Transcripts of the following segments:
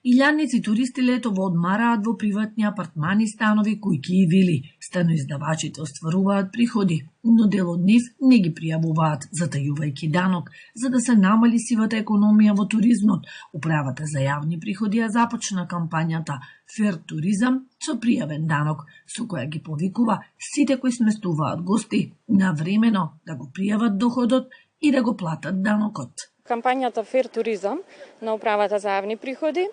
Илјадници туристи летово одмараат во приватни апартмани, станови, куќи и вили. Станоиздавачите остваруваат приходи, но дел од нив не ги пријавуваат, затајувајќи данок, за да се намали сивата економија во туризмот. Управата за јавни приходи ја започна кампањата Фер туризам со пријавен данок, со која ги повикува сите кои сместуваат гости навремено да го пријават доходот и да го платат данокот. Кампањата Фер туризам на Управата за јавни приходи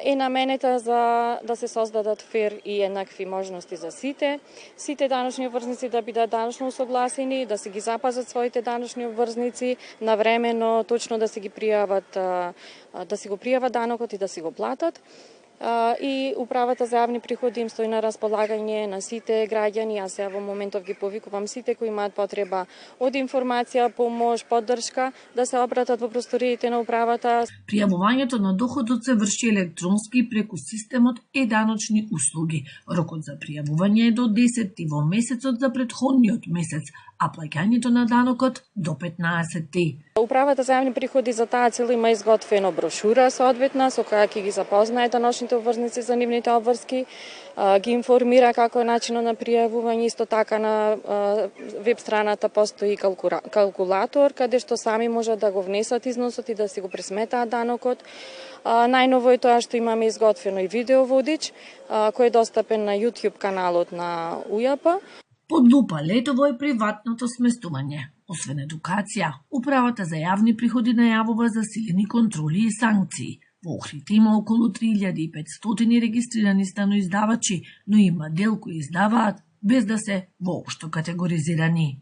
е наменета за да се создадат фер и еднакви можности за сите. Сите даночни обврзници да бидат даночно усогласени, да се ги запазат своите даночни обврзници, навремено точно да се ги пријават, да си го пријават данокот и да си го платат. И Управата за јавни приходи им стои на располагање на сите граѓани. Јас сега во моментов ги повикувам сите кои имаат потреба од информација, помош, поддршка да се обратат во просториите на управата. Пријавувањето на доходот се врши електронски преку системот е-даночни услуги. Рокот за пријавување е до 10 во месецот за претходниот месец, а плаќањето на данокот до 15. Управата за јавни приходи за таа цел има изготвено брошура соодветна со која ќе ги запознае даночните обврзници за нивните обврски, ги информира како е начинот на пријавување. Исто така на веб страната постои калкулатор каде што сами можат да го внесат износот и да си го пресметаат данокот. Најново е тоа што имаме изготвено и видеоводич кој е достапен на YouTube каналот на УЈП. Под лупа летово е приватното сместување. Освен едукација, Управата за јавни приходи најавува засилени контроли и санкции. Во Охрид има околу 3500 регистрирани станоиздавачи, но има дел кои издаваат без да се воопшто категоризирани.